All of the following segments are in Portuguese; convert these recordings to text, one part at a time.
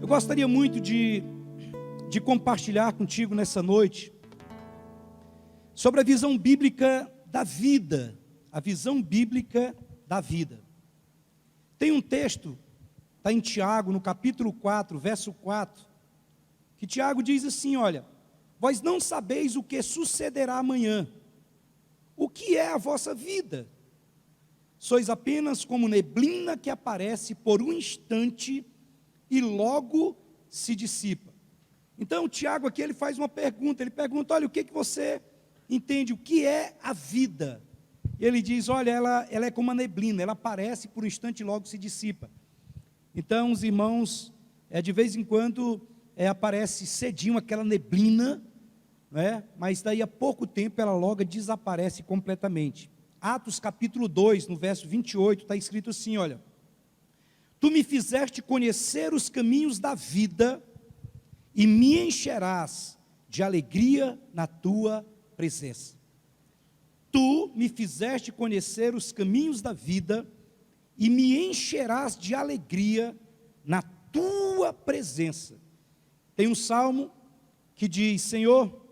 gostaria muito de compartilhar contigo nessa noite sobre a visão bíblica da vida, a visão bíblica da vida. Tem um texto, está em Tiago, no capítulo 4, verso 4, que Tiago diz assim, olha, vós não sabeis o que sucederá amanhã, o que é a vossa vida? Sois apenas como neblina que aparece por um instante e logo se dissipa. Então, o Tiago aqui, ele faz uma pergunta, ele pergunta, olha, o que você entende, o que é a vida? Ele diz, olha, ela é como uma neblina, ela aparece por um instante e logo se dissipa. Então, os irmãos, de vez em quando, aparece cedinho aquela neblina, né? Mas daí a pouco tempo ela logo desaparece completamente. Atos capítulo 2, no verso 28, está escrito assim, olha, tu me fizeste conhecer os caminhos da vida e me encherás de alegria na tua presença. Tu me fizeste conhecer os caminhos da vida e me encherás de alegria na tua presença. Tem um salmo que diz, Senhor,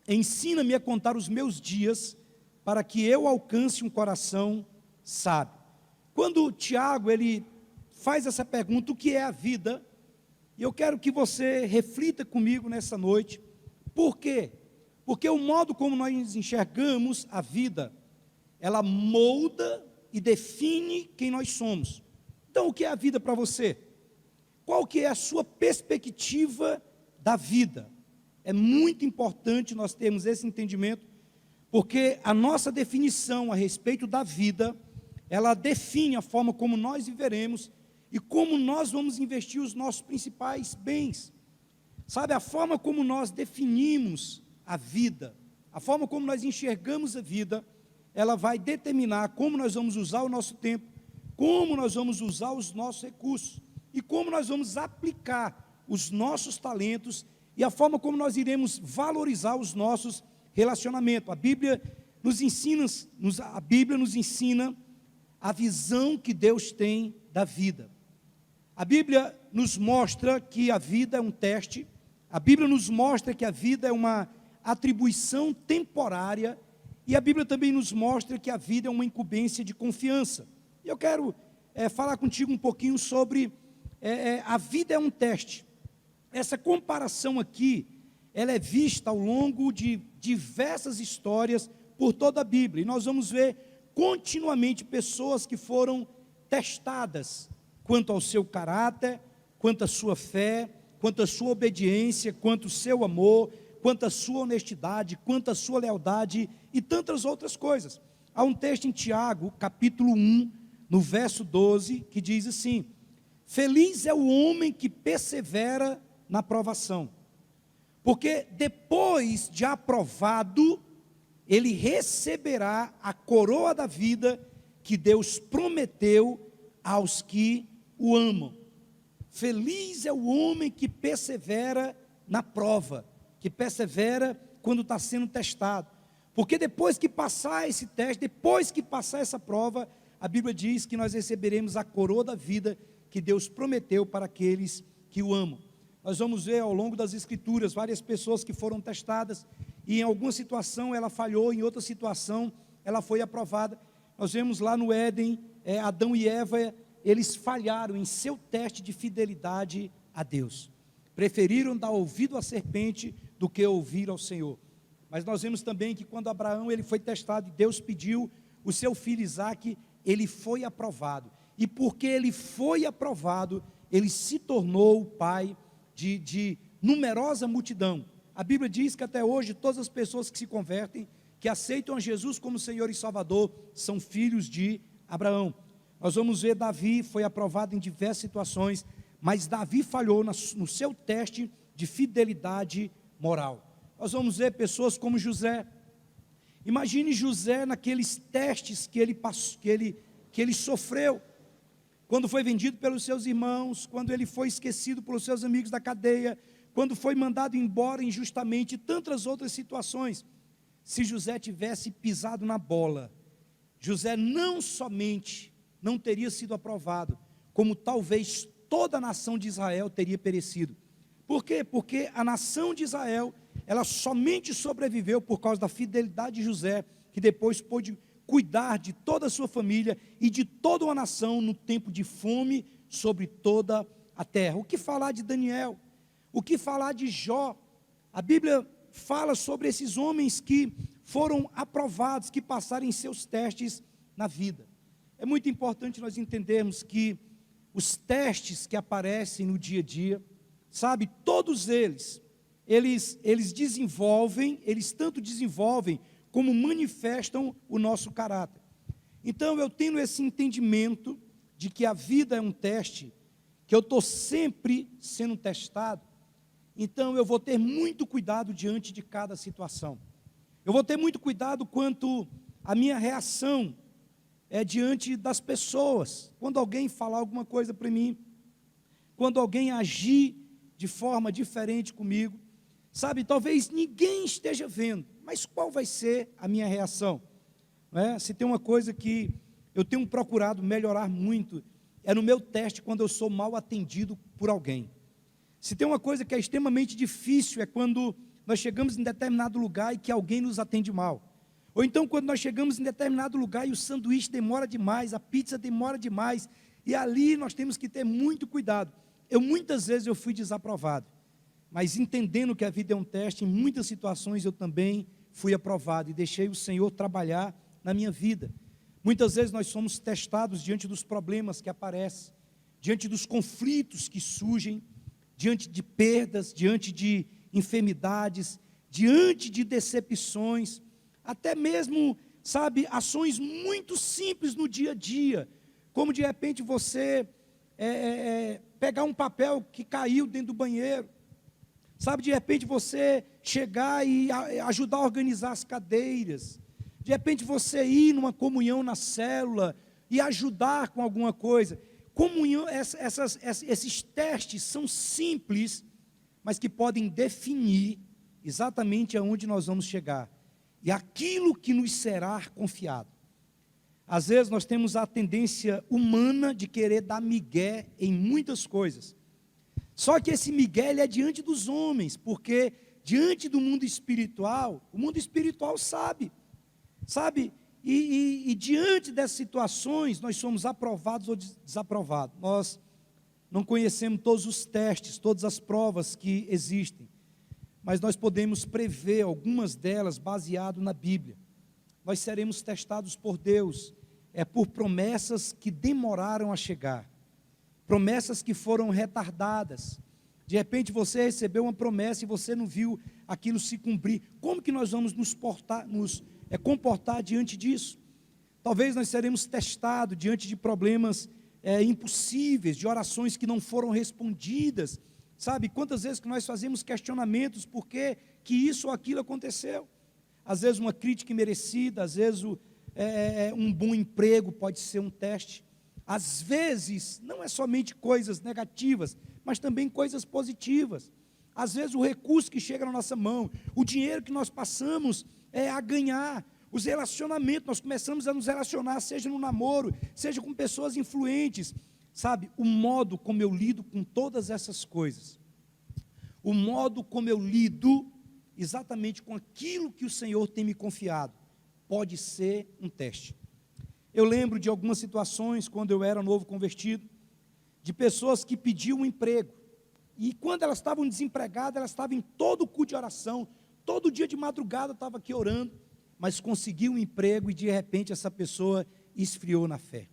ensina-me a contar os meus dias para que eu alcance um coração sábio. Quando Tiago, ele faz essa pergunta, o que é a vida? E eu quero que você reflita comigo nessa noite. Por quê? Porque o modo como nós enxergamos a vida, ela molda e define quem nós somos. Então, o que é a vida para você? Qual que é a sua perspectiva da vida? É muito importante nós termos esse entendimento, porque a nossa definição a respeito da vida, ela define a forma como nós viveremos e como nós vamos investir os nossos principais bens. Sabe, a forma como nós definimos a vida, a forma como nós enxergamos a vida, ela vai determinar como nós vamos usar o nosso tempo, como nós vamos usar os nossos recursos e como nós vamos aplicar os nossos talentos e a forma como nós iremos valorizar os nossos relacionamentos. A Bíblia nos ensina a visão que Deus tem da vida. A Bíblia nos mostra que a vida é um teste, a Bíblia nos mostra que a vida é uma atribuição temporária, e a Bíblia também nos mostra que a vida é uma incumbência de confiança. E eu quero falar contigo um pouquinho sobre a vida é um teste. Essa comparação aqui, ela é vista ao longo de diversas histórias por toda a Bíblia, e nós vamos ver continuamente pessoas que foram testadas quanto ao seu caráter, quanto à sua fé, quanto à sua obediência, quanto ao seu amor, quanto à sua honestidade, quanto à sua lealdade e tantas outras coisas. Há um texto em Tiago, capítulo 1, no verso 12, que diz assim, feliz é o homem que persevera na provação, porque depois de aprovado, ele receberá a coroa da vida que Deus prometeu aos que o amam. Feliz é o homem que persevera na prova, que persevera quando está sendo testado, porque depois que passar esse teste, depois que passar essa prova, a Bíblia diz que nós receberemos a coroa da vida que Deus prometeu para aqueles que o amam. Nós vamos ver ao longo das Escrituras várias pessoas que foram testadas e em alguma situação ela falhou, em outra situação ela foi aprovada. Nós vemos lá no Éden, Adão e Eva, eles falharam em seu teste de fidelidade a Deus. Preferiram dar ouvido à serpente do que ouvir ao Senhor. Mas nós vemos também que quando Abraão ele foi testado e Deus pediu o seu filho Isaque, ele foi aprovado. E porque ele foi aprovado, ele se tornou o pai de numerosa multidão. A Bíblia diz que até hoje todas as pessoas que se convertem, que aceitam a Jesus como Senhor e Salvador, são filhos de Abraão. Nós vamos ver Davi foi aprovado em diversas situações, mas Davi falhou no seu teste de fidelidade moral. Nós vamos ver pessoas como José. Imagine José naqueles testes que ele sofreu, quando foi vendido pelos seus irmãos, quando ele foi esquecido pelos seus amigos da cadeia, quando foi mandado embora injustamente, e tantas outras situações. Se José tivesse pisado na bola, José não somente não teria sido aprovado, como talvez toda a nação de Israel teria perecido. Por quê? Porque a nação de Israel, ela somente sobreviveu por causa da fidelidade de José, que depois pôde cuidar de toda a sua família e de toda uma nação no tempo de fome sobre toda a terra. O que falar de Daniel? O que falar de Jó? A Bíblia fala sobre esses homens que foram aprovados, que passaram em seus testes na vida. É muito importante nós entendermos que os testes que aparecem no dia a dia, sabe, todos eles desenvolvem, eles tanto desenvolvem como manifestam o nosso caráter. Então eu tenho esse entendimento de que a vida é um teste, que eu estou sempre sendo testado, então eu vou ter muito cuidado diante de cada situação. Eu vou ter muito cuidado quanto à minha reação diante das pessoas, quando alguém falar alguma coisa para mim, quando alguém agir de forma diferente comigo, sabe, talvez ninguém esteja vendo, mas qual vai ser a minha reação? Se tem uma coisa que eu tenho procurado melhorar muito, é no meu teste quando eu sou mal atendido por alguém. Se tem uma coisa que é extremamente difícil, é quando nós chegamos em determinado lugar e que alguém nos atende mal. Ou então quando nós chegamos em determinado lugar e o sanduíche demora demais, a pizza demora demais, e ali nós temos que ter muito cuidado. Muitas vezes eu fui desaprovado, mas entendendo que a vida é um teste, em muitas situações eu também fui aprovado e deixei o Senhor trabalhar na minha vida. Muitas vezes nós somos testados diante dos problemas que aparecem, diante dos conflitos que surgem, diante de perdas, diante de enfermidades, diante de decepções, até mesmo, sabe, ações muito simples no dia a dia, como de repente você pegar um papel que caiu dentro do banheiro, sabe, de repente você chegar e ajudar a organizar as cadeiras, de repente você ir numa comunhão na célula e ajudar com alguma coisa. Comunhão, esses testes são simples, mas que podem definir exatamente aonde nós vamos chegar e aquilo que nos será confiado. Às vezes nós temos a tendência humana de querer dar migué em muitas coisas. Só que esse migué ele é diante dos homens, porque diante do mundo espiritual, o mundo espiritual sabe, e diante dessas situações nós somos aprovados ou desaprovados. Nós não conhecemos todos os testes, todas as provas que existem, mas nós podemos prever algumas delas baseado na Bíblia. Nós seremos testados por Deus, por promessas que demoraram a chegar, promessas que foram retardadas. De repente você recebeu uma promessa e você não viu aquilo se cumprir. Como que nós vamos nos comportar diante disso? Talvez nós seremos testados diante de problemas impossíveis, de orações que não foram respondidas. Sabe, quantas vezes que nós fazemos questionamentos por que isso ou aquilo aconteceu? Às vezes uma crítica imerecida, às vezes um bom emprego pode ser um teste. Às vezes, não é somente coisas negativas, mas também coisas positivas. Às vezes o recurso que chega na nossa mão, o dinheiro que nós passamos a ganhar, os relacionamentos, nós começamos a nos relacionar, seja no namoro, seja com pessoas influentes. Sabe, o modo como eu lido com todas essas coisas, o modo como eu lido exatamente com aquilo que o Senhor tem me confiado, pode ser um teste. Eu lembro de algumas situações, quando eu era novo convertido, de pessoas que pediam um emprego, e quando elas estavam desempregadas, elas estavam em todo o culto de oração, todo dia de madrugada estava aqui orando, mas conseguiu um emprego e de repente essa pessoa esfriou na fé.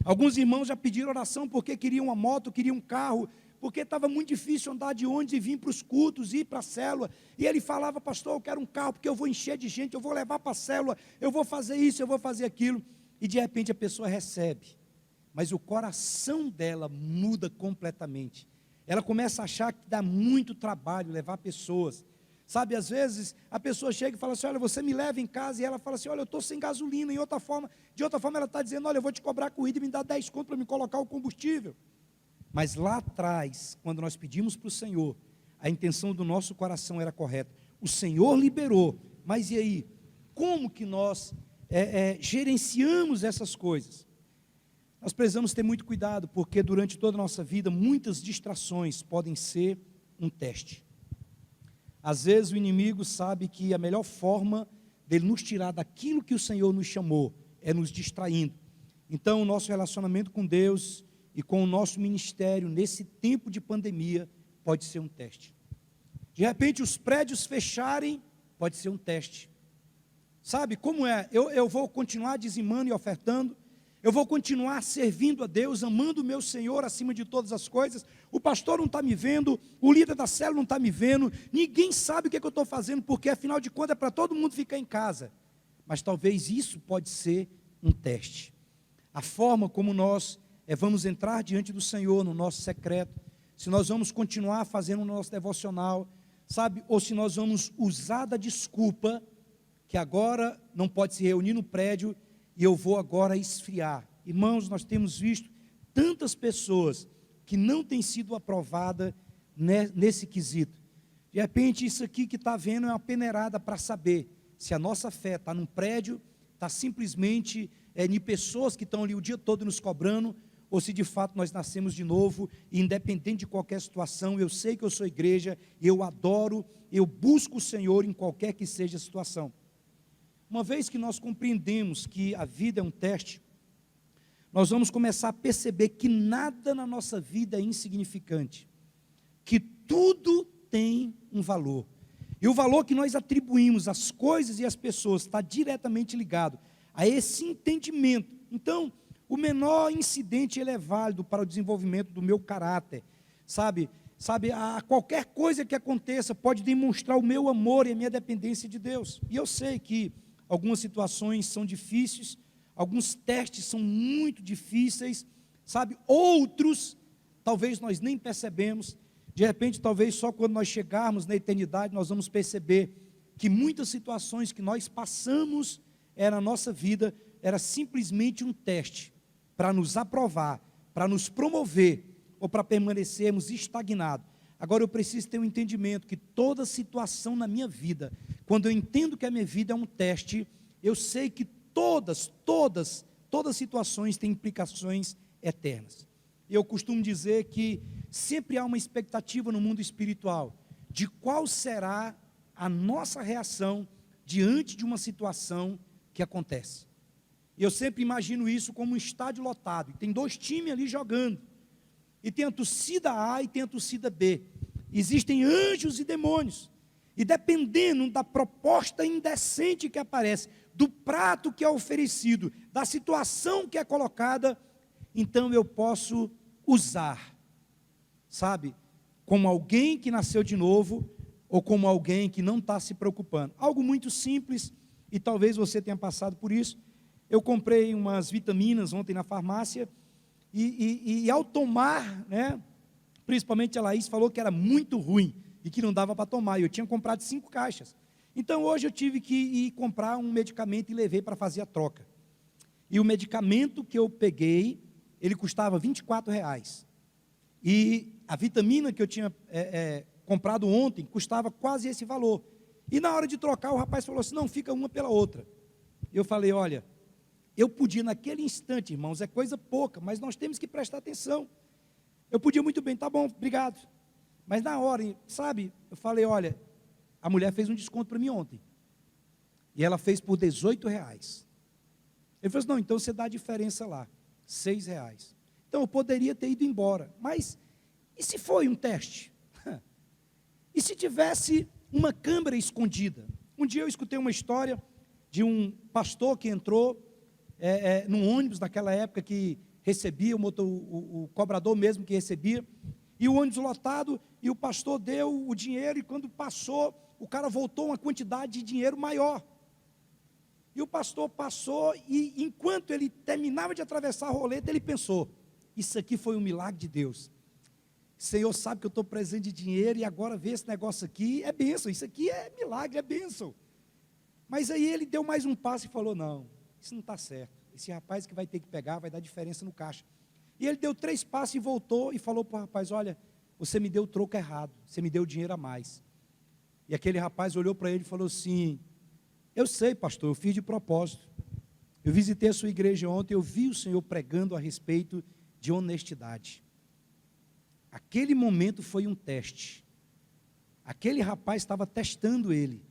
Alguns irmãos já pediram oração porque queriam uma moto, queriam um carro, porque estava muito difícil andar de ônibus e vir para os cultos, ir para a célula, e ele falava: pastor, eu quero um carro porque eu vou encher de gente, eu vou levar para a célula, eu vou fazer isso, eu vou fazer aquilo, e de repente a pessoa recebe, mas o coração dela muda completamente, ela começa a achar que dá muito trabalho levar pessoas, sabe, às vezes a pessoa chega e fala assim: olha, você me leva em casa, e ela fala assim: olha, eu estou sem gasolina, de outra forma ela está dizendo: olha, eu vou te cobrar corrida e me dá 10 conto para me colocar o combustível. Mas lá atrás, quando nós pedimos para o Senhor, a intenção do nosso coração era correta, o Senhor liberou, mas e aí? Como que nós gerenciamos essas coisas? Nós precisamos ter muito cuidado, porque durante toda a nossa vida, muitas distrações podem ser um teste. Às vezes o inimigo sabe que a melhor forma dele nos tirar daquilo que o Senhor nos chamou é nos distraindo. Então o nosso relacionamento com Deus e com o nosso ministério nesse tempo de pandemia pode ser um teste. De repente os prédios fecharem, pode ser um teste. Sabe como é? Eu vou continuar dizimando e ofertando, eu vou continuar servindo a Deus, amando o meu Senhor acima de todas as coisas. O pastor não está me vendo, o líder da célula não está me vendo, ninguém sabe o que eu estou fazendo, porque afinal de contas é para todo mundo ficar em casa. Mas talvez isso pode ser um teste. A forma como nós vamos entrar diante do Senhor no nosso secreto, se nós vamos continuar fazendo o nosso devocional, sabe, ou se nós vamos usar da desculpa que agora não pode se reunir no prédio e eu vou agora esfriar. Irmãos, nós temos visto tantas pessoas que não têm sido aprovadas nesse quesito. De repente, isso aqui que está vendo é uma peneirada para saber se a nossa fé está num prédio, está simplesmente em pessoas que estão ali o dia todo nos cobrando, ou se de fato nós nascemos de novo, e independente de qualquer situação, eu sei que eu sou igreja, eu adoro, eu busco o Senhor em qualquer que seja a situação. Uma vez que nós compreendemos que a vida é um teste, nós vamos começar a perceber que nada na nossa vida é insignificante, que tudo tem um valor, e o valor que nós atribuímos às coisas e às pessoas está diretamente ligado a esse entendimento. Então, o menor incidente ele é válido para o desenvolvimento do meu caráter, sabe, a qualquer coisa que aconteça pode demonstrar o meu amor e a minha dependência de Deus, e eu sei que algumas situações são difíceis, alguns testes são muito difíceis, sabe, outros talvez nós nem percebemos, de repente talvez só quando nós chegarmos na eternidade nós vamos perceber que muitas situações que nós passamos na nossa vida, era simplesmente um teste, para nos aprovar, para nos promover, ou para permanecermos estagnados. Agora eu preciso ter um entendimento que toda situação na minha vida, quando eu entendo que a minha vida é um teste, eu sei que todas situações têm implicações eternas. Eu costumo dizer que sempre há uma expectativa no mundo espiritual, de qual será a nossa reação diante de uma situação que acontece. Eu sempre imagino isso como um estádio lotado, e tem dois times ali jogando, e tem a torcida A e tem a torcida B, existem anjos e demônios, e dependendo da proposta indecente que aparece, do prato que é oferecido, da situação que é colocada, então eu posso usar, sabe, como alguém que nasceu de novo, ou como alguém que não está se preocupando. Algo muito simples, e talvez você tenha passado por isso. Eu comprei umas vitaminas ontem na farmácia, e ao tomar, né, principalmente a Laís falou que era muito ruim, e que não dava para tomar, e eu tinha comprado 5 caixas. Então hoje eu tive que ir comprar um medicamento e levei para fazer a troca. E o medicamento que eu peguei, ele custava R$24. E a vitamina que eu tinha comprado ontem, custava quase esse valor. E na hora de trocar, o rapaz falou assim, não, fica uma pela outra. Eu falei, olha, eu podia naquele instante, irmãos, é coisa pouca, mas nós temos que prestar atenção. Eu podia muito bem, tá bom, obrigado. Mas na hora, sabe, eu falei, olha, a mulher fez um desconto para mim ontem. E ela fez por R$18. Ele falou assim, não, então você dá a diferença lá, R$6. Então eu poderia ter ido embora, mas e se foi um teste? E se tivesse uma câmera escondida? Um dia eu escutei uma história de um pastor que entrou num ônibus naquela época que recebia, o cobrador mesmo que recebia, e o ônibus lotado, e o pastor deu o dinheiro, e quando passou, o cara voltou uma quantidade de dinheiro maior. E o pastor passou, e enquanto ele terminava de atravessar a roleta, ele pensou, isso aqui foi um milagre de Deus. Senhor sabe que eu estou precisando de dinheiro, e agora ver esse negócio aqui é bênção, isso aqui é milagre, é bênção. Mas aí ele deu mais um passo e falou, não, isso não está certo, esse rapaz que vai ter que pegar, vai dar diferença no caixa. E ele deu 3 passos e voltou, e falou para o rapaz, olha, você me deu o troco errado, você me deu dinheiro a mais. E aquele rapaz olhou para ele e falou assim, eu sei pastor, eu fiz de propósito, Eu visitei a sua igreja ontem, eu vi o Senhor pregando a respeito de honestidade. Aquele momento foi um teste. Aquele rapaz estava testando ele.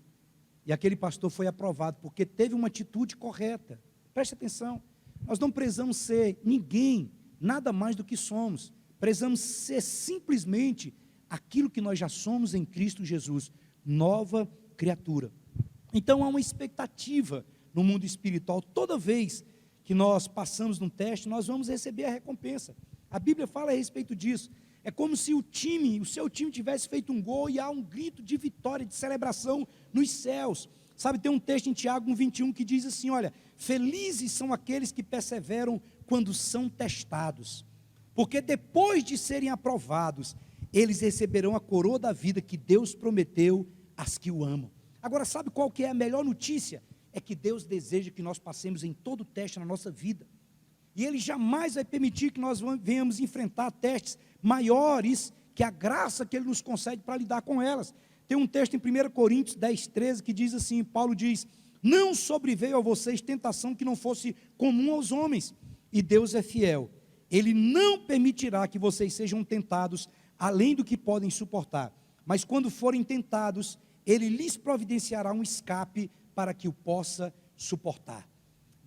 E aquele pastor foi aprovado, porque teve uma atitude correta. Preste atenção, nós não precisamos ser ninguém, nada mais do que somos. Precisamos ser simplesmente aquilo que nós já somos em Cristo Jesus, nova criatura. Então há uma expectativa no mundo espiritual. Toda vez que nós passamos num teste, nós vamos receber a recompensa. A Bíblia fala a respeito disso. É como se o seu time tivesse feito um gol e há um grito de vitória, de celebração nos céus. Sabe, tem um texto em Tiago 1:21 que diz assim, olha, felizes são aqueles que perseveram quando são testados, porque depois de serem aprovados, eles receberão a coroa da vida que Deus prometeu às que o amam. Agora, sabe qual que é a melhor notícia? É que Deus deseja que nós passemos em todo teste na nossa vida. E Ele jamais vai permitir que nós venhamos enfrentar testes maiores que a graça que Ele nos concede para lidar com elas. Tem um texto em 1 Coríntios 10:13 que diz assim, Paulo diz, não sobreveio a vocês tentação que não fosse comum aos homens, e Deus é fiel. Ele não permitirá que vocês sejam tentados além do que podem suportar, mas quando forem tentados, Ele lhes providenciará um escape para que o possa suportar.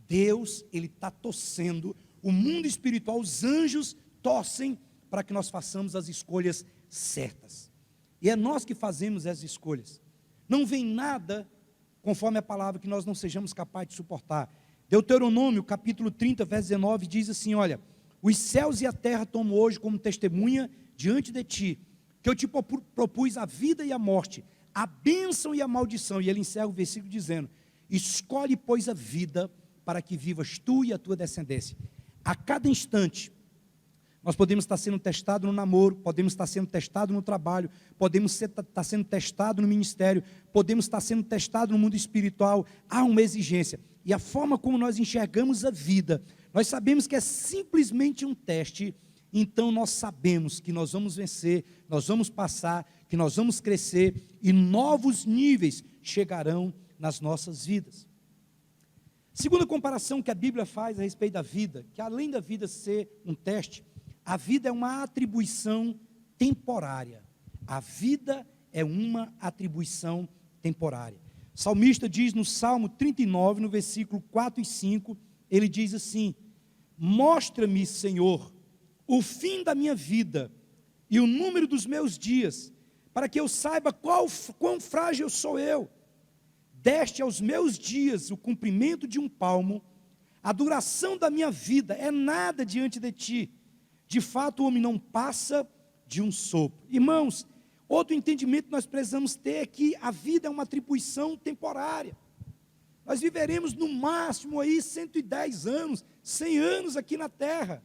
Deus, Ele está torcendo, o mundo espiritual, os anjos torcem para que nós façamos as escolhas certas. E é nós que fazemos as escolhas. Não vem nada, conforme a palavra, que nós não sejamos capazes de suportar. Deuteronômio, capítulo 30, verso 19, diz assim, olha, os céus e a terra tomo hoje como testemunha diante de ti, que eu te propus a vida e a morte, a bênção e a maldição. E ele encerra o versículo dizendo, escolhe, pois, a vida, para que vivas tu e a tua descendência. A cada instante, nós podemos estar sendo testados no namoro, podemos estar sendo testados no trabalho, podemos estar sendo testados no ministério, podemos estar sendo testados no mundo espiritual. Há uma exigência. E a forma como nós enxergamos a vida, nós sabemos que é simplesmente um teste, então nós sabemos que nós vamos vencer, nós vamos passar, que nós vamos crescer e novos níveis chegarão nas nossas vidas. Segunda comparação que a Bíblia faz a respeito da vida, que além da vida ser um teste, a vida é uma atribuição temporária. A vida é uma atribuição temporária. O salmista diz no Salmo 39, no versículo 4 e 5, ele diz assim, mostra-me, Senhor, o fim da minha vida e o número dos meus dias, para que eu saiba quão frágil sou eu. Deste aos meus dias o comprimento de um palmo, a duração da minha vida é nada diante de ti. De fato, o homem não passa de um sopro. Irmãos, outro entendimento que nós precisamos ter é que a vida é uma atribuição temporária. Nós viveremos no máximo aí 110 anos, 100 anos aqui na terra.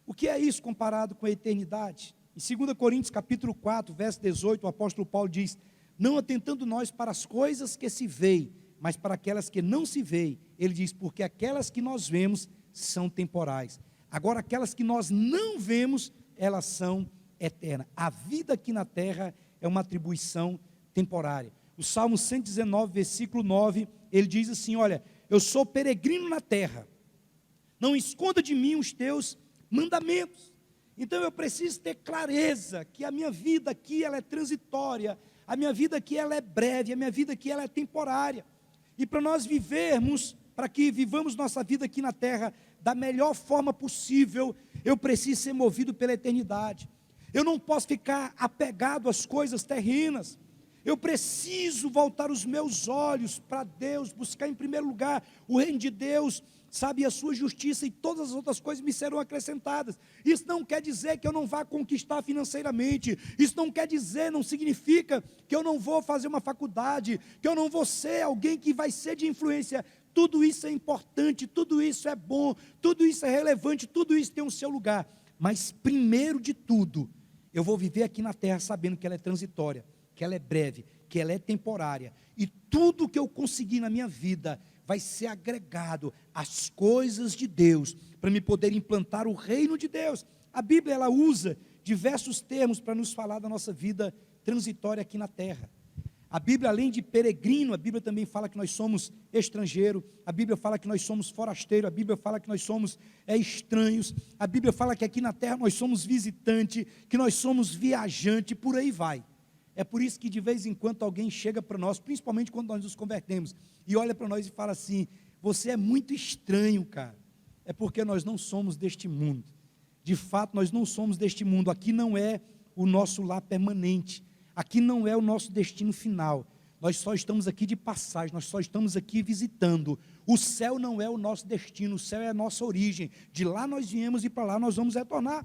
O que é isso comparado com a eternidade? Em 2 Coríntios capítulo 4, verso 18, o apóstolo Paulo diz, não atentando nós para as coisas que se veem, mas para aquelas que não se veem. Ele diz, porque aquelas que nós vemos são temporais. Agora, aquelas que nós não vemos, elas são eternas. A vida aqui na terra é uma atribuição temporária. O Salmo 119, versículo 9, ele diz assim, olha, eu sou peregrino na terra, não esconda de mim os teus mandamentos. Então eu preciso ter clareza que a minha vida aqui ela é transitória, a minha vida aqui ela é breve, a minha vida aqui ela é temporária. E para nós vivermos, para que vivamos nossa vida aqui na terra da melhor forma possível, eu preciso ser movido pela eternidade. Eu não posso ficar apegado às coisas terrenas. Eu preciso voltar os meus olhos para Deus, buscar em primeiro lugar o reino de Deus, sabe, a sua justiça, e todas as outras coisas me serão acrescentadas. Isso não quer dizer que eu não vá conquistar financeiramente, isso não quer dizer, não significa que eu não vou fazer uma faculdade, que eu não vou ser alguém que vai ser de influência. Tudo isso é importante, tudo isso é bom, tudo isso é relevante, tudo isso tem o seu lugar. Mas primeiro de tudo, eu vou viver aqui na terra sabendo que ela é transitória, que ela é breve, que ela é temporária, e tudo que eu conseguir na minha vida vai ser agregado às coisas de Deus, para me poder implantar o reino de Deus. A Bíblia ela usa diversos termos para nos falar da nossa vida transitória aqui na terra. A Bíblia, além de peregrino, a Bíblia também fala que nós somos estrangeiro, a Bíblia fala que nós somos forasteiro, a Bíblia fala que nós somos estranhos, a Bíblia fala que aqui na terra nós somos visitante, que nós somos viajante, por aí vai. É por isso que de vez em quando alguém chega para nós, principalmente quando nós nos convertemos, e olha para nós e fala assim: você é muito estranho, cara. É porque nós não somos deste mundo. De fato, nós não somos deste mundo. Aqui não é o nosso lar permanente. Aqui não é o nosso destino final. Nós só estamos aqui de passagem, nós só estamos aqui visitando. O céu não é o nosso destino, o céu é a nossa origem. De lá nós viemos e para lá nós vamos retornar.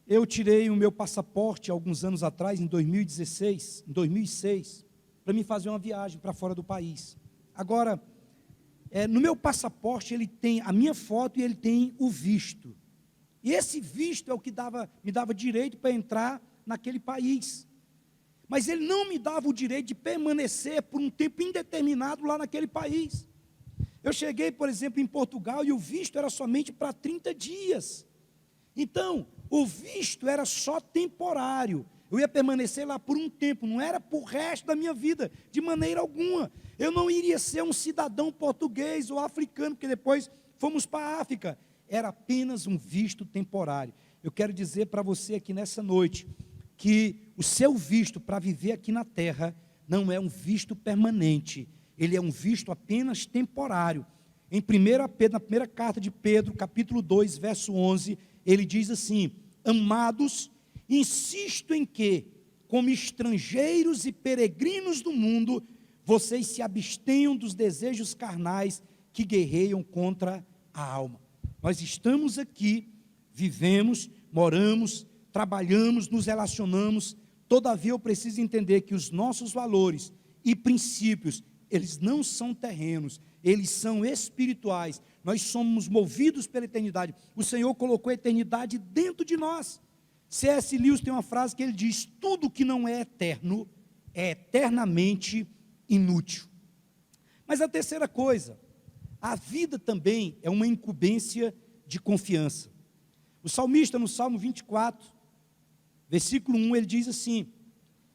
Eu tirei o meu passaporte alguns anos atrás, em 2006, para me fazer uma viagem para fora do país. Agora, no meu passaporte ele tem a minha foto e ele tem o visto. E esse visto é o que me dava direito para entrar naquele país. Mas ele não me dava o direito de permanecer por um tempo indeterminado lá naquele país. Eu cheguei, por exemplo, em Portugal e o visto era somente para 30 dias. Então, o visto era só temporário. Eu ia permanecer lá por um tempo, não era para o resto da minha vida, de maneira alguma. Eu não iria ser um cidadão português ou africano, porque depois fomos para a África. Era apenas um visto temporário. Eu quero dizer para você aqui nessa noite, que o seu visto para viver aqui na terra não é um visto permanente, ele é um visto apenas temporário. Em 1 Pedro, na primeira carta de Pedro, capítulo 2, verso 11, ele diz assim: amados, insisto em que, como estrangeiros e peregrinos do mundo, vocês se abstenham dos desejos carnais que guerreiam contra a alma. Nós estamos aqui, vivemos, moramos, trabalhamos, nos relacionamos, todavia eu preciso entender que os nossos valores e princípios, eles não são terrenos, eles são espirituais. Nós somos movidos pela eternidade. O Senhor colocou a eternidade dentro de nós. C.S. Lewis tem uma frase que ele diz: tudo que não é eterno é eternamente inútil. Mas a terceira coisa, a vida também é uma incumbência de confiança. O salmista, no Salmo 24, versículo 1, ele diz assim: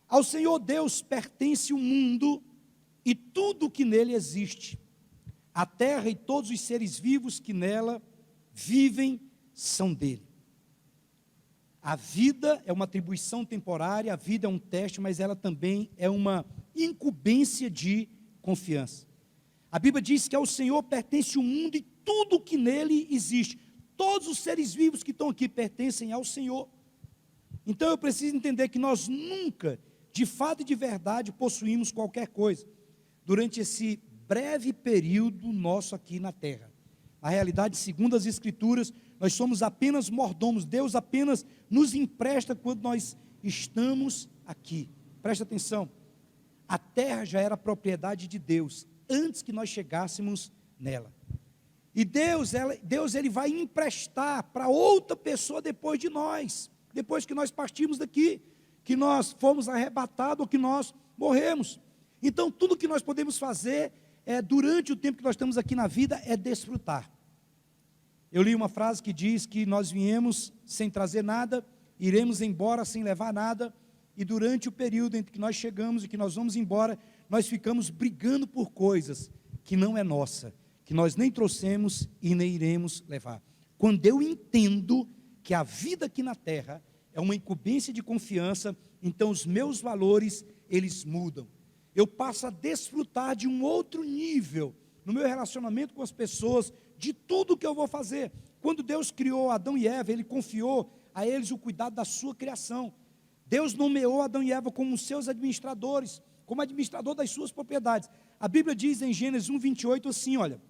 ao Senhor Deus pertence o mundo e tudo o que nele existe. A terra e todos os seres vivos que nela vivem são dele. A vida é uma atribuição temporária, a vida é um teste, mas ela também é uma incumbência de confiança. A Bíblia diz que ao Senhor pertence o mundo e tudo o que nele existe. Todos os seres vivos que estão aqui pertencem ao Senhor. Então eu preciso entender que nós nunca, de fato e de verdade, possuímos qualquer coisa durante esse breve período nosso aqui na terra. Na realidade, segundo as Escrituras, nós somos apenas mordomos. Deus apenas nos empresta quando nós estamos aqui. Presta atenção, a terra já era propriedade de Deus antes que nós chegássemos nela. E Deus ele vai emprestar para outra pessoa depois de nós, depois que nós partimos daqui, que nós fomos arrebatados ou que nós morremos. Então, tudo que nós podemos fazer durante o tempo que nós estamos aqui na vida é desfrutar. Eu li uma frase que diz que nós viemos sem trazer nada, iremos embora sem levar nada, e durante o período entre que nós chegamos e que nós vamos embora, nós ficamos brigando por coisas que não é nossa, que nós nem trouxemos e nem iremos levar. Quando eu entendo que a vida aqui na terra é uma incumbência de confiança, então os meus valores, eles mudam. Eu passo a desfrutar de um outro nível no meu relacionamento com as pessoas, de tudo que eu vou fazer. Quando Deus criou Adão e Eva, Ele confiou a eles o cuidado da sua criação. Deus nomeou Adão e Eva como seus administradores, como administrador das suas propriedades. A Bíblia diz em Gênesis 1:28 assim, olha: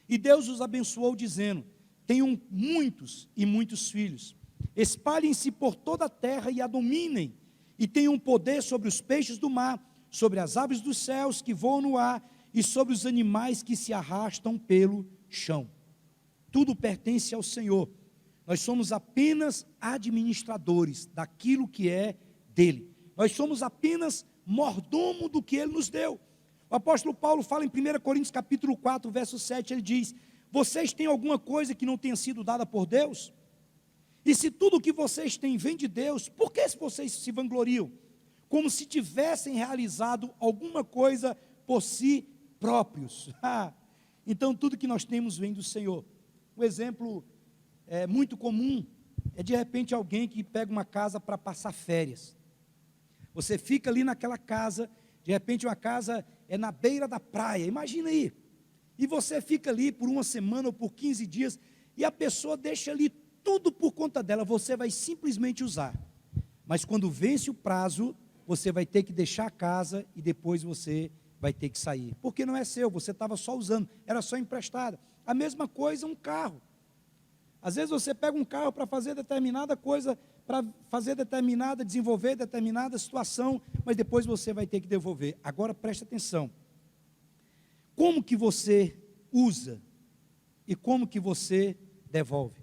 e Deus os abençoou dizendo: tenham muitos e muitos filhos, espalhem-se por toda a terra e a dominem, e tenham poder sobre os peixes do mar, sobre as aves dos céus que voam no ar, e sobre os animais que se arrastam pelo chão. Tudo pertence ao Senhor. Nós somos apenas administradores daquilo que é dele. Nós somos apenas mordomo do que ele nos deu. O apóstolo Paulo fala em 1 Coríntios capítulo 4, verso 7, ele diz: vocês têm alguma coisa que não tenha sido dada por Deus? E se tudo o que vocês têm vem de Deus, por que vocês se vangloriam? como se tivessem realizado alguma coisa por si próprios. Então, tudo que nós temos vem do Senhor. Um exemplo muito comum é, de repente, alguém que pega uma casa para passar férias. Você fica ali naquela casa, de repente uma casa é na beira da praia, imagina aí. E você fica ali por uma semana ou por 15 dias, e a pessoa deixa ali tudo por conta dela, você vai simplesmente usar. Mas quando vence o prazo, você vai ter que deixar a casa e depois você vai ter que sair. Porque não é seu, você estava só usando, era só emprestado. A mesma coisa um carro. Às vezes você pega um carro para fazer determinada coisa, para desenvolver determinada situação, mas depois você vai ter que devolver. Agora preste atenção. Como que você usa e como que você devolve?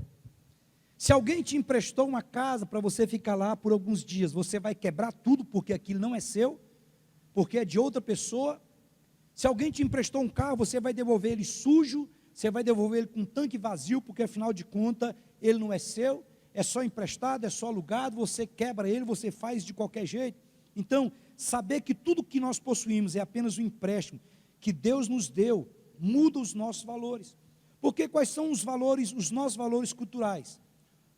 Se alguém te emprestou uma casa para você ficar lá por alguns dias, você vai quebrar tudo porque aquilo não é seu, porque é de outra pessoa. Se alguém te emprestou um carro, você vai devolver ele sujo, você vai devolver ele com um tanque vazio, porque afinal de contas ele não é seu, é só emprestado, é só alugado, você quebra ele, você faz de qualquer jeito. Então, saber que tudo que nós possuímos é apenas um empréstimo que Deus nos deu, muda os nossos valores. Porque quais são os valores, os nossos valores culturais?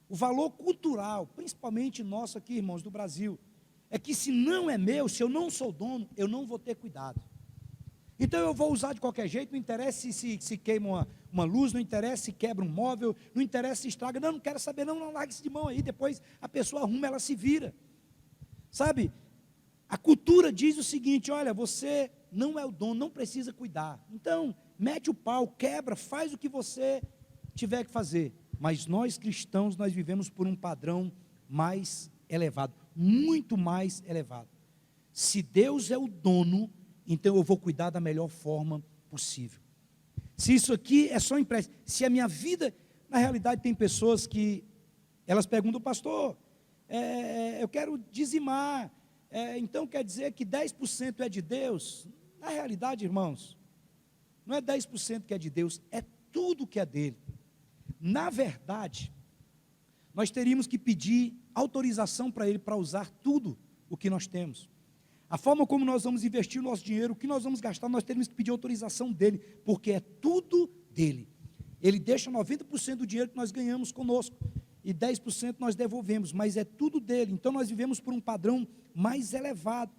O valor cultural, principalmente nosso aqui, irmãos, do Brasil, é que se não é meu, se eu não sou dono, eu não vou ter cuidado. Então eu vou usar de qualquer jeito, não interessa se queima uma luz, não interessa se quebra um móvel, não interessa se estraga, não quero saber, não largue isso de mão aí, depois a pessoa arruma, ela se vira. Sabe, a cultura diz o seguinte, olha, você não é o dono, não precisa cuidar. Então, mete o pau, quebra, faz o que você tiver que fazer. Mas nós cristãos, nós vivemos por um padrão mais elevado, muito mais elevado. Se Deus é o dono, então eu vou cuidar da melhor forma possível. Se isso aqui é só empréstimo, se a minha vida, na realidade tem pessoas que, elas perguntam, pastor, eu quero dizimar, então quer dizer que 10% é de Deus? Na realidade, irmãos, não é 10% que é de Deus, é tudo que é dele. Na verdade, nós teríamos que pedir autorização para ele para usar tudo o que nós temos. A forma como nós vamos investir o nosso dinheiro, o que nós vamos gastar, nós teríamos que pedir autorização dele, porque é tudo dele. Ele deixa 90% do dinheiro que nós ganhamos conosco, e 10% nós devolvemos, mas é tudo dele. Então nós vivemos por um padrão mais elevado.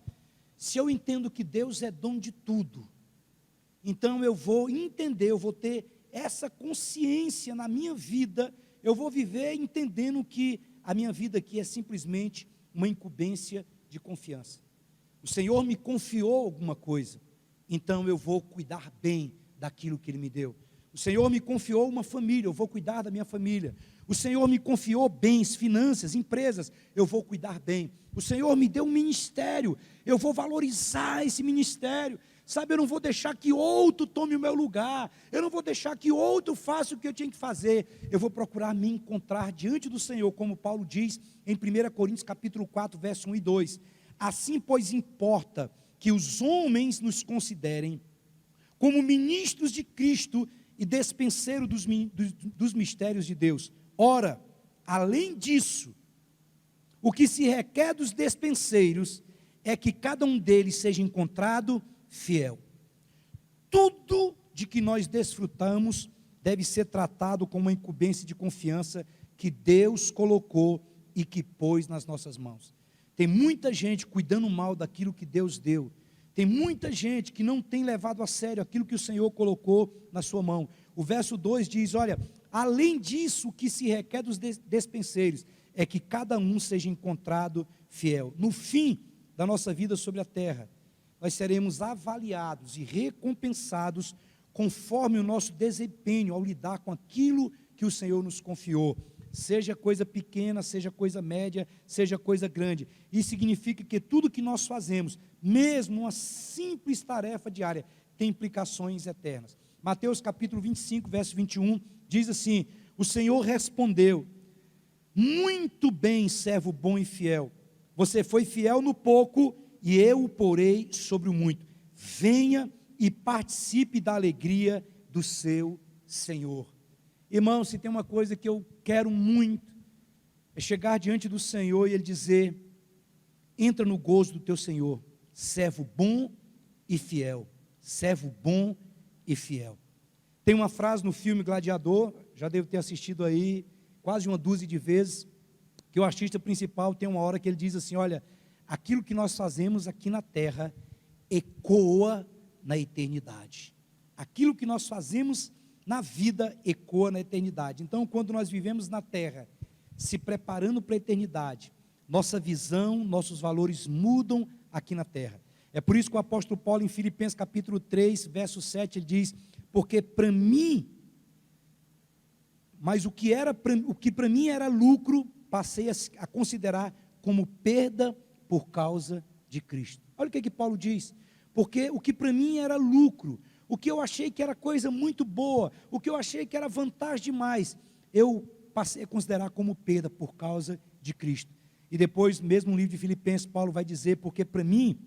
Se eu entendo que Deus é dono de tudo, então eu vou entender, eu vou ter essa consciência na minha vida, eu vou viver entendendo que a minha vida aqui é simplesmente uma incumbência de confiança. O Senhor me confiou alguma coisa, então eu vou cuidar bem daquilo que Ele me deu. O Senhor me confiou uma família, eu vou cuidar da minha família. O Senhor me confiou bens, finanças, empresas, eu vou cuidar bem. O Senhor me deu um ministério, eu vou valorizar esse ministério. Sabe, eu não vou deixar que outro tome o meu lugar, eu não vou deixar que outro faça o que eu tinha que fazer. Eu vou procurar me encontrar diante do Senhor, como Paulo diz em 1 Coríntios capítulo 4, verso 1 e 2. Assim, pois, importa que os homens nos considerem como ministros de Cristo e despenseiros dos mistérios de Deus. Ora, além disso, o que se requer dos despenseiros é que cada um deles seja encontrado fiel. Tudo de que nós desfrutamos deve ser tratado como uma incumbência de confiança que Deus colocou e que pôs nas nossas mãos. Tem muita gente cuidando mal daquilo que Deus deu. Tem muita gente que não tem levado a sério aquilo que o Senhor colocou na sua mão. O verso 2 diz, olha, além disso, o que se requer dos despenseiros é que cada um seja encontrado fiel. No fim da nossa vida sobre a terra, nós seremos avaliados e recompensados conforme o nosso desempenho ao lidar com aquilo que o Senhor nos confiou. Seja coisa pequena, seja coisa média, seja coisa grande. Isso significa que tudo que nós fazemos, mesmo uma simples tarefa diária, tem implicações eternas. Mateus capítulo 25, verso 21, diz assim, o Senhor respondeu, muito bem, servo bom e fiel, você foi fiel no pouco, e eu o porei sobre o muito. Venha e participe da alegria do seu Senhor. Irmão, se tem uma coisa que eu quero muito, é chegar diante do Senhor e Ele dizer, entra no gozo do teu Senhor, servo bom e fiel, servo bom e fiel. Tem uma frase no filme Gladiador, já devo ter assistido aí quase uma dúzia de vezes, que o artista principal tem uma hora que ele diz assim, olha, aquilo que nós fazemos aqui na terra ecoa na eternidade. Aquilo que nós fazemos na vida ecoa na eternidade. Então, quando nós vivemos na terra, se preparando para a eternidade, nossa visão, nossos valores mudam aqui na terra. É por isso que o apóstolo Paulo, em Filipenses capítulo 3, verso 7, ele diz, porque para mim, mas o que para mim era lucro, passei a considerar como perda por causa de Cristo. Olha o que Paulo diz, porque o que para mim era lucro, o que eu achei que era coisa muito boa, o que eu achei que era vantagem demais, eu passei a considerar como perda por causa de Cristo. E depois, mesmo no livro de Filipenses, Paulo vai dizer, porque para mim,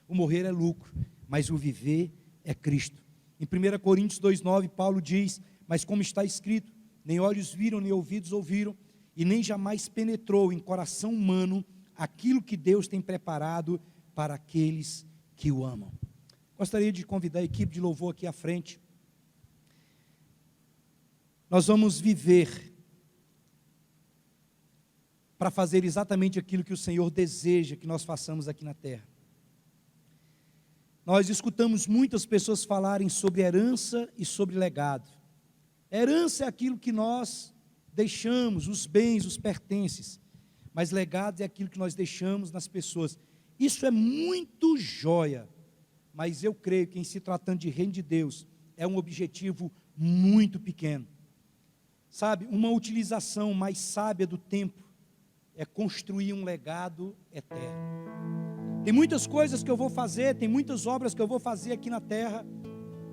o morrer é lucro, mas o viver é Cristo. Em 1 Coríntios 2,9, Paulo diz, mas como está escrito, nem olhos viram, nem ouvidos ouviram, e nem jamais penetrou em coração humano aquilo que Deus tem preparado para aqueles que o amam. Gostaria de convidar a equipe de louvor aqui à frente. Nós vamos viver para fazer exatamente aquilo que o Senhor deseja que nós façamos aqui na terra. Nós escutamos muitas pessoas falarem sobre herança e sobre legado. Herança é aquilo que nós deixamos, os bens, os pertences, mas legado é aquilo que nós deixamos nas pessoas. Isso é muito joia, mas eu creio que em se tratando de reino de Deus, é um objetivo muito pequeno. Sabe, uma utilização mais sábia do tempo é construir um legado eterno. Tem muitas coisas que eu vou fazer, tem muitas obras que eu vou fazer aqui na terra,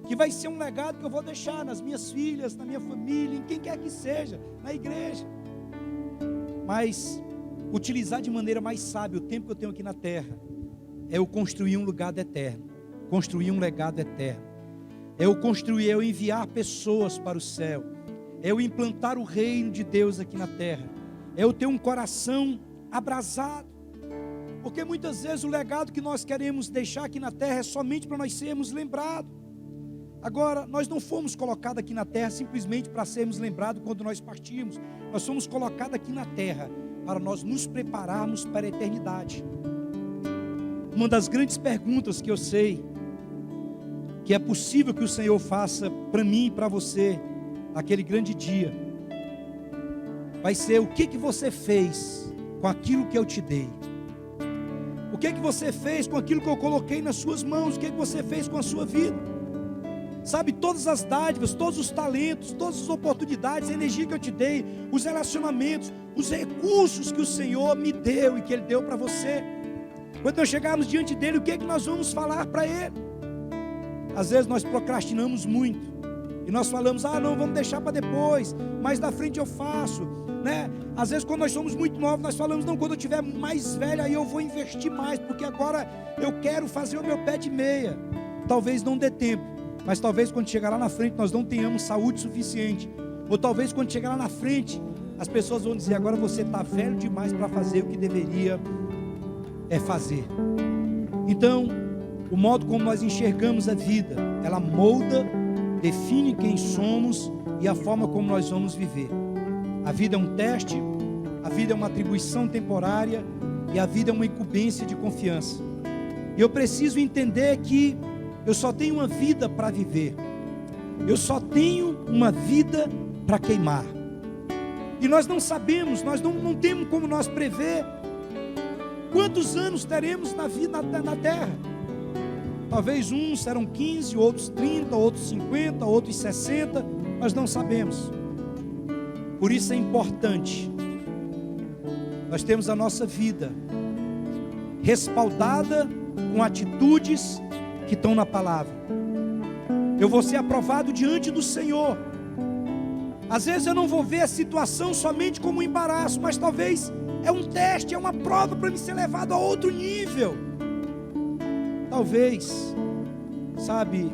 que vai ser um legado que eu vou deixar nas minhas filhas, na minha família, em quem quer que seja, na igreja. Mas utilizar de maneira mais sábia o tempo que eu tenho aqui na terra, é eu construir um legado eterno, construir um legado eterno, é eu construir, é eu enviar pessoas para o céu, é eu implantar o reino de Deus aqui na terra, é eu ter um coração abrasado, porque muitas vezes o legado que nós queremos deixar aqui na terra é somente para nós sermos lembrados. Agora, nós não fomos colocados aqui na terra simplesmente para sermos lembrados quando nós partirmos. Nós fomos colocados aqui na terra para nós nos prepararmos para a eternidade. Uma das grandes perguntas que eu sei que é possível que o Senhor faça para mim e para você naquele grande dia, vai ser: o que você fez com aquilo que eu te dei? O que você fez com aquilo que eu coloquei nas suas mãos? O que você fez com a sua vida? Sabe, todas as dádivas, todos os talentos, todas as oportunidades, a energia que eu te dei, os relacionamentos, os recursos que o Senhor me deu e que Ele deu para você. Quando nós chegarmos diante dEle, o que é que nós vamos falar para Ele? Às vezes nós procrastinamos muito e nós falamos: não, vamos deixar para depois, mais na frente eu faço, né? Às vezes quando nós somos muito novos, nós falamos: não, quando eu tiver mais velho, aí eu vou investir mais, porque agora eu quero fazer o meu pé de meia. Talvez não dê tempo, mas talvez quando chegar lá na frente nós não tenhamos saúde suficiente, ou talvez quando chegar lá na frente as pessoas vão dizer: agora você está velho demais para fazer o que deveria fazer. Então, o modo como nós enxergamos a vida, ela molda, define quem somos e a forma como nós vamos viver. A vida é um teste, a vida é uma atribuição temporária e a vida é uma incumbência de confiança. E eu preciso entender que eu só tenho uma vida para viver, eu só tenho uma vida para queimar. E nós não sabemos, nós não temos como nós prever quantos anos teremos na vida na terra. Talvez uns serão 15, outros 30, outros 50, outros 60, nós não sabemos. Por isso é importante nós temos a nossa vida respaldada com atitudes que estão na palavra. Eu vou ser aprovado diante do Senhor. Às vezes eu não vou ver a situação somente como um embaraço, mas talvez é um teste, é uma prova para me ser levado a outro nível. Talvez, sabe,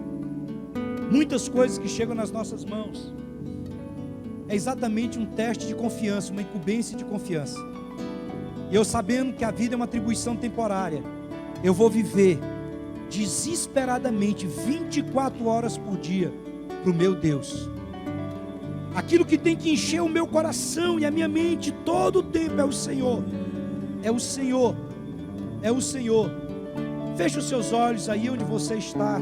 muitas coisas que chegam nas nossas mãos é exatamente um teste de confiança, uma incumbência de confiança. E eu, sabendo que a vida é uma atribuição temporária, eu vou viver desesperadamente 24 horas por dia para o meu Deus. Aquilo que tem que encher o meu coração e a minha mente todo o tempo é o Senhor. É o Senhor. É o Senhor. Feche os seus olhos aí onde você está.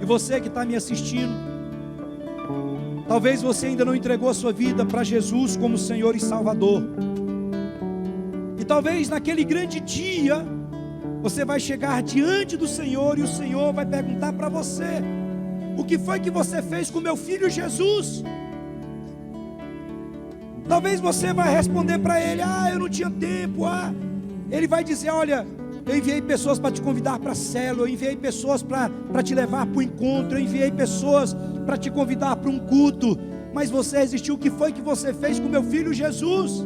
E você que está me assistindo, talvez você ainda não entregou a sua vida para Jesus como Senhor e Salvador. E talvez naquele grande dia você vai chegar diante do Senhor e o Senhor vai perguntar para você: o que foi que você fez com meu filho Jesus? Talvez você vai responder para ele: eu não tinha tempo. Ele vai dizer: olha, eu enviei pessoas para te convidar para a célula, eu enviei pessoas para te levar para o encontro, eu enviei pessoas para te convidar para um culto, mas você resistiu. O que foi que você fez com meu filho Jesus?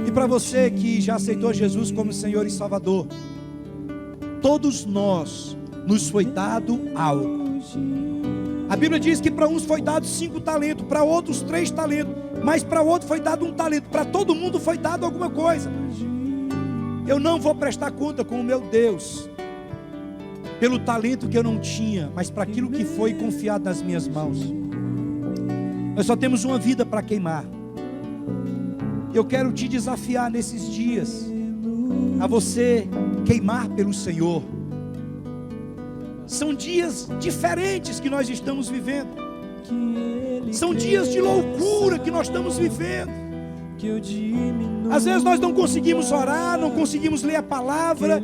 E para você que já aceitou Jesus como Senhor e Salvador, todos nós nos foi dado algo. A Bíblia diz que para uns foi dado 5 talentos, para outros 3 talentos, mas para outro foi dado 1 talento. Para todo mundo foi dado alguma coisa. Eu não vou prestar conta com o meu Deus pelo talento que eu não tinha, mas para aquilo que foi confiado nas minhas mãos. Nós só temos uma vida para queimar. Eu quero te desafiar nesses dias a você queimar pelo Senhor. São dias diferentes que nós estamos vivendo. São dias de loucura que nós estamos vivendo. Às vezes nós não conseguimos orar, não conseguimos ler a palavra,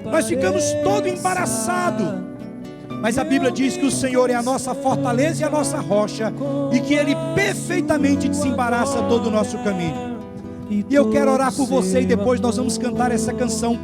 nós ficamos todo embaraçados. Mas a Bíblia diz que o Senhor é a nossa fortaleza e a nossa rocha, e que Ele perfeitamente desembaraça todo o nosso caminho. E eu quero orar por você, e depois nós vamos cantar essa canção.